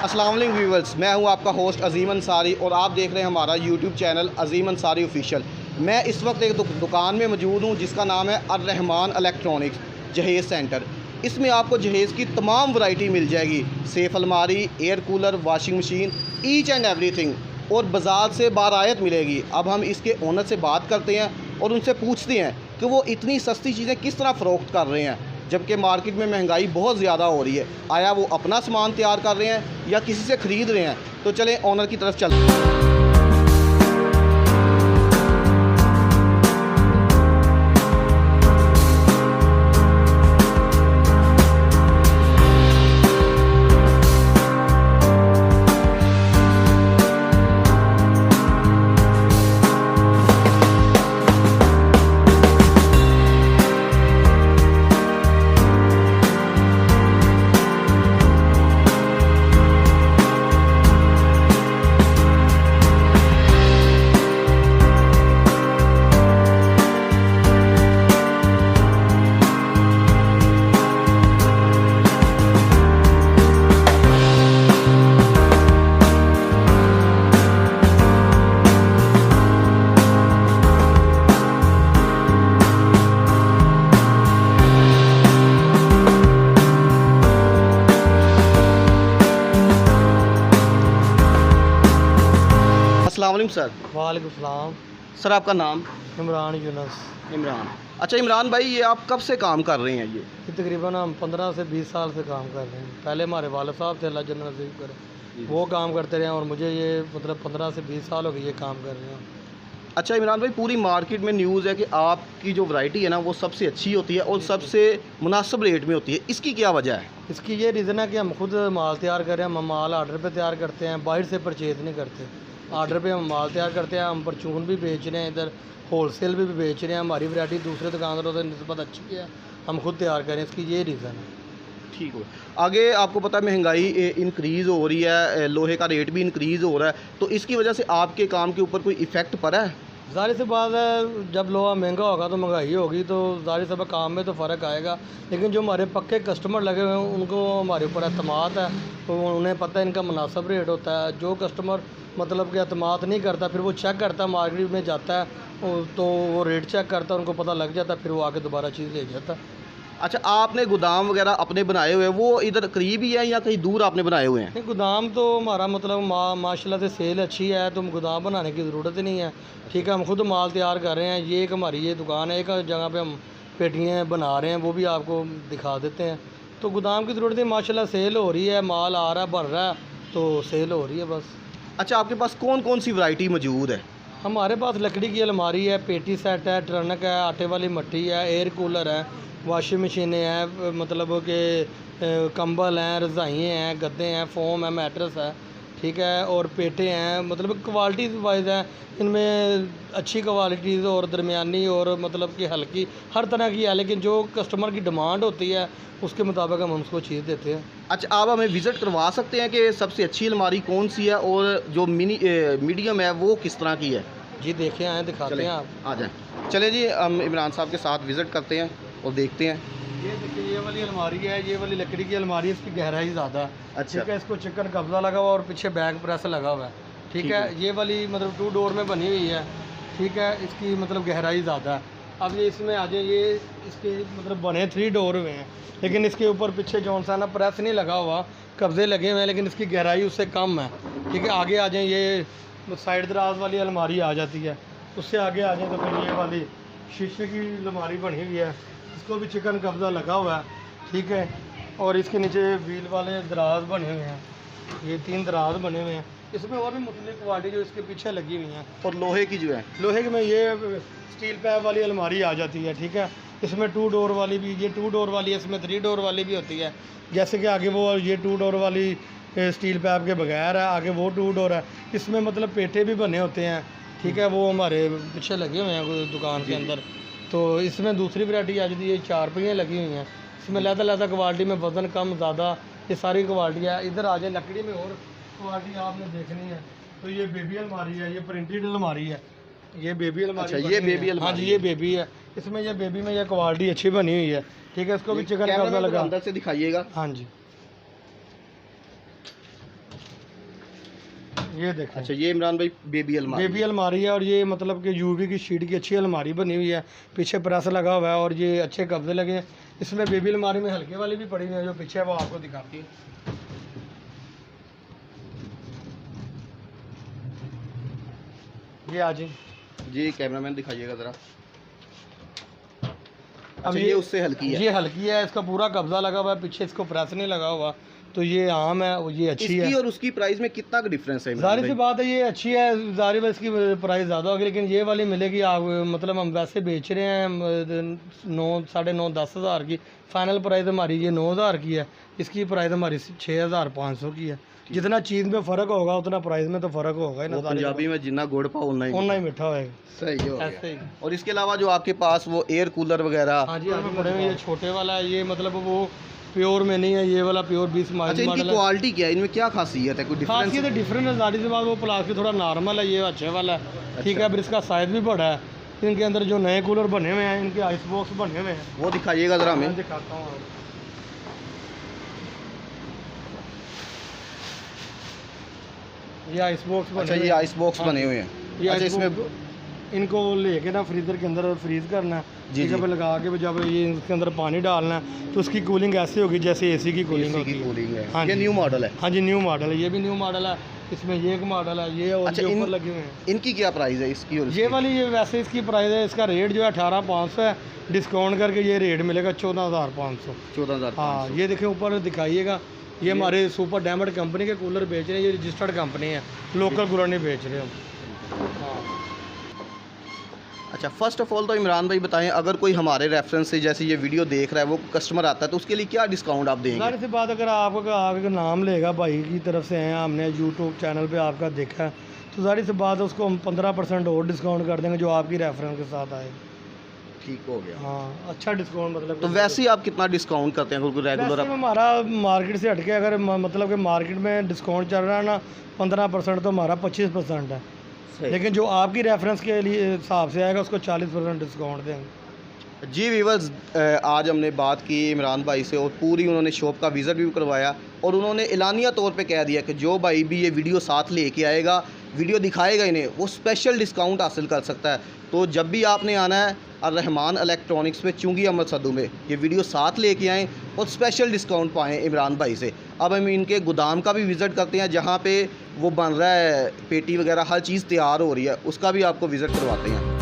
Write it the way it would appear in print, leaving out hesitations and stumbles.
अस्सलाम वालेकुम व्यूअर्स, मैं हूं आपका होस्ट अजीम अंसारी और आप देख रहे हैं हमारा यूट्यूब चैनल अजीम अंसारी ऑफिशियल। मैं इस वक्त एक दुकान में मौजूद हूं जिसका नाम है अर्रहमान इलेक्ट्रॉनिक्स जहेज़ सेंटर। इसमें आपको जहेज़ की तमाम वैरायटी मिल जाएगी, सेफ़ अलमारी, air cooler, washing machine, each and everything, और बाज़ार से बारायत मिलेगी। अब हम इसके ओनर से बात करते हैं और उनसे पूछते हैं कि वो इतनी सस्ती चीज़ें किस तरह फ़रोख्त कर रहे हैं जबकि मार्केट में महंगाई बहुत ज़्यादा हो रही है। आया वो अपना सामान तैयार कर रहे हैं या किसी से ख़रीद रहे हैं? तो चलें ओनर की तरफ चलते हैं। अस्सलाम वालेकुम सर। वालेकुम सलाम। सर आपका नाम? इमरान यूनस। इमरान। अच्छा इमरान भाई, ये आप कब से काम कर रहे हैं? ये तकरीबन हम 15 से 20 साल से काम कर रहे हैं। पहले हमारे वालिद साहब थे, अल्लाह जन्नत नसीब करे, वो काम करते रहे और मुझे ये मतलब 15 से 20 साल हो गए ये काम कर रहे हैं। अच्छा इमरान भाई, पूरी मार्केट में न्यूज़ है कि आपकी जो वैरायटी है ना वो सबसे अच्छी होती है और सबसे मुनासिब रेट में होती है। इसकी क्या वजह है? इसकी ये रीज़न है कि हम खुद माल तैयार कर रहे हैं। हम माल आर्डर पे तैयार करते हैं, बाहर से परचेज़ नहीं करते। आर्डर पे हम माल तैयार करते हैं। हम परचून भी बेच रहे हैं, इधर होलसेल भी बेच रहे हैं। हमारी वैरायटी दूसरे दुकानदारों से निस्बत अच्छी है, हम खुद तैयार करें, इसकी ये रीज़न है। ठीक हो। आगे आपको पता है महंगाई इंक्रीज़ हो रही है, लोहे का रेट भी इंक्रीज़ हो रहा है, तो इसकी वजह से आपके काम के ऊपर कोई इफ़ेक्ट पड़ा है? ज़ाहिर सी बात है, जब लोहा महंगा होगा तो महंगाई होगी, तो ज़ाहिर सी बात काम में तो फ़र्क आएगा। लेकिन जो हमारे पक्के कस्टमर लगे हुए हैं उनको हमारे ऊपर एतमाद है, तो उन्हें पता है इनका मुनासिब रेट होता है। जो कस्टमर मतलब कि एतमाद नहीं करता, फिर वो चेक करता है, मार्केट में जाता है तो वो रेट चेक करता है, उनको पता लग जाता है, फिर वो आके दोबारा चीज़ ले जाता है। अच्छा, आपने गोदाम वगैरह अपने बनाए हुए हैं, वो इधर करीब ही है या कहीं दूर आपने बनाए हुए हैं? नहीं, गोदाम तो हमारा मतलब माशाल्लाह से सेल अच्छी है, तो गोदाम बनाने की ज़रूरत ही नहीं है। ठीक है, हम खुद माल तैयार कर रहे हैं। ये एक हमारी ये दुकान है, एक जगह पे हम पेटियाँ बना रहे हैं, वो भी आपको दिखा देते हैं। तो गोदाम की ज़रूरत नहीं, माशाल्लाह सेल हो रही है, माल आ रहा है, बढ़ रहा है, तो सेल हो रही है बस। अच्छा, आपके पास कौन कौन सी वैरायटी मौजूद है? हमारे पास लकड़ी की अलमारी है, पेटी सेट है, ट्रनक है, आटे वाली मट्टी है, एयर कूलर है, वाशिंग मशीनें हैं, मतलब कि कंबल हैं, रज़ाइयाँ हैं, गद्दे हैं, फ़ोम है, मैट्रेस है, ठीक है, और पेटे हैं। मतलब क्वालिटी वाइज है, इनमें अच्छी क्वालिटीज़ और दरमियानी और मतलब कि हल्की हर तरह की है, लेकिन जो कस्टमर की डिमांड होती है उसके मुताबिक हम उसको चीज़ देते हैं। अच्छा, आप हमें विज़िट करवा सकते हैं कि सबसे अच्छी अलमारी कौन सी है और जो मीडियम है वो किस तरह की है? जी देखें, आए दिखाते हैं आप। आ जाएँ। चले जी, हम इमरान साहब के साथ विज़िट करते हैं और देखते हैं। ये देखिए, ये वाली अलमारी है, ये वाली लकड़ी की अलमारी है, इसकी गहराई ज़्यादा है। अच्छा। ठीक है, इसको चिकन कब्जा लगा हुआ और पीछे बैक प्रेस लगा हुआ है। ठीक है, ये वाली मतलब 2 डोर में बनी हुई है। ठीक है, इसकी मतलब गहराई ज़्यादा है। अब ये इसमें आ जाए, ये इसके मतलब बने 3 डोर हुए हैं, लेकिन इसके ऊपर पीछे जौन सा ना प्रेस नहीं लगा हुआ, कब्जे लगे हुए हैं, लेकिन इसकी गहराई उससे कम है। ठीक है, आगे आ जाए, ये साइड दराज वाली अलमारी आ जाती है। उससे आगे आ जाए तो फिर ये वाली शीशे की अलमारी बनी हुई है, इसको भी चिकन कब्ज़ा लगा हुआ है। ठीक है, और इसके नीचे व्हील वाले दराज बने हुए हैं, ये 3 दराज बने हुए हैं। इसमें और भी मुख्तलिफ क्वालिटी जो इसके पीछे लगी हुई हैं। और लोहे की जो है, लोहे की में ये स्टील पैप वाली अलमारी आ जाती है। ठीक है, इसमें 2 डोर वाली भी, ये 2 डोर वाली है, इसमें 3 डोर वाली भी होती है। जैसे कि आगे वो ये 2 डोर वाली स्टील पैप के बगैर है, आगे वो 2 डोर है। इसमें मतलब पेटे भी बने होते हैं। ठीक है, वो हमारे पीछे लगे हुए हैं दुकान के अंदर। तो इसमें दूसरी वैरायटी आ जाती है, 4 पहियाँ लगी हुई हैं, इसमें लहदा क्वालिटी में, वज़न कम ज़्यादा, ये सारी क्वालिटी है। इधर आ जाए, लकड़ी में और क्वालिटी आपने देखनी है तो ये बेबी अलमारी है, ये प्रिंटेड अलमारी है, ये बेबी अलमारी। अच्छा, ये बेबी अलमारी? हाँ जी, ये बेबी है। इसमें ये बेबी में ये क्वालिटी अच्छी बनी हुई है। ठीक है, इसको भी चिकन कब्जा लगा, अंदर से दिखाइएगा। हाँ जी। ये देखें। अच्छा, ये इमरान भाई बेबी अलमारी बेबी अलमारी है, और ये मतलब कि यूवी की शीट की अच्छी अलमारी बनी हुई है, पीछे प्रेस लगा हुआ है और ये अच्छे कब्जे लगे हैं। इसमें बेबी अलमारी में हल्के वाली भी पड़ी हुई है, जो पीछे है वो आपको दिखाती है। ये आज जी, कैमरामैन दिखाइएगा ज़रा। अब अच्छा, ये उससे हल्की है। ये हल्की है, इसका पूरा कब्जा लगा हुआ है, पीछे इसको प्रेस नहीं लगा हुआ, तो ये आम है और ये अच्छी है। इसकी और उसकी प्राइस में कितना का डिफरेंस है? जाहिर सी बात है ये अच्छी है, जाहिर है इसकी प्राइस ज़्यादा होगी, लेकिन ये वाली मिलेगी आप, मतलब हम वैसे बेच रहे हैं 9, 9.5, 10 हज़ार की। फ़ाइनल प्राइस हमारी ये 9 हज़ार की है, इसकी प्राइस हमारी 6,500 की है। जितना चीज़ में फ़र्क होगा उतना प्राइस में तो फ़र्क होगा ही ना। पंजाबी में जितना गुड़ पाओ उतना ही मीठा होएगा। सही हो ऐसे ही। और इसके अलावा जो आपके पास वो एयर कूलर वगैरह, हाँ जी, पड़े हुए, ये छोटे वाला है, ये मतलब वो प्योर में नहीं है, ये वाला प्योर 20 अच्छा, मॉडल इनकी है। क्वालिटी क्या है? इनमें क्या खासियत है? कोई डिफरेंस? खासियत डिफरेंट है, जाहिर सी बात, वो प्लास्टिक थोड़ा नॉर्मल है, ये अच्छे वाला है। ठीक है, फिर इसका साइज़ भी बड़ा है। इनके अंदर जो नए कूलर बने हुए हैं, इनके आइस बॉक्स बने हुए हैं, वो दिखाइएगा ज़रा हमें। दिखाता हूँ। ये आइस बॉक्स बने। अच्छा, ये आइस बॉक्स बने हुए हैं। ये अच्छा, इसमें इनको लेके ना फ्रीज़र के अंदर फ्रीज़ करना है। जी, जब लगा के जब ये इसके अंदर पानी डालना है तो उसकी कूलिंग ऐसे होगी जैसे एसी की कूलिंग होती है। हाँ, ये न्यू मॉडल है। हाँ जी, न्यू मॉडल है, ये भी न्यू मॉडल है। इसमें ये एक मॉडल है, ये और अच्छा, ये ऊपर लगे हुए हैं। इनकी क्या प्राइस है इसकी और ये वाली, ये वैसे इसकी प्राइस है, इसका रेट जो है 18,500 है, डिस्काउंट करके ये रेट मिलेगा 14,500। 14,000। हाँ, ये देखें ऊपर दिखाइएगा, ये हमारे सुपर डायमंड कंपनी के कूलर बेच रहे हैं, ये रजिस्टर्ड कंपनी है, लोकल कूलर नहीं बेच रहे हम। हाँ। अच्छा, फर्स्ट ऑफ ऑल तो इमरान भाई बताएं, अगर कोई हमारे रेफरेंस से जैसे ये वीडियो देख रहा है, वो कस्टमर आता है, तो उसके लिए क्या डिस्काउंट आप देंगे? जाहिर सी बात, अगर आपका नाम लेगा भाई की तरफ से हैं, हमने यूट्यूब चैनल पे आपका देखा है, तो जाहिर सी बात है उसको हम 15% और डिस्काउंट कर देंगे, जो आपकी रेफरेंस के साथ आए। ठीक हो गया। हाँ, अच्छा डिस्काउंट मतलब। तो वैसे ही आप कितना डिस्काउंट करते हैं रेगुलर? हमारा मार्केट से हटके अगर मतलब कि मार्केट में डिस्काउंट चल रहा है ना 15%, तो हमारा 25% है, लेकिन जो आपकी रेफरेंस के लिए हिसाब से आएगा उसको 40% डिस्काउंट देंगे। जी व्यूअर्स, आज हमने बात की इमरान भाई से और पूरी उन्होंने शॉप का विज़िट भी करवाया, और उन्होंने एलानिया तौर पे कह दिया कि जो भाई भी ये वीडियो साथ लेके आएगा, वीडियो दिखाएगा इन्हें, वो स्पेशल डिस्काउंट हासिल कर सकता है। तो जब भी आपने आना है अर्रहमान इलेक्ट्रॉनिक्स पे चुंगी अहमद सद्दू में, ये वीडियो साथ लेके आएँ और स्पेशल डिस्काउंट पाएँ इमरान भाई से। अब हम इनके गोदाम का भी विज़िट करते हैं, जहाँ पे वो बन रहा है पेटी वगैरह, हर चीज़ तैयार हो रही है, उसका भी आपको विज़िट करवाते हैं।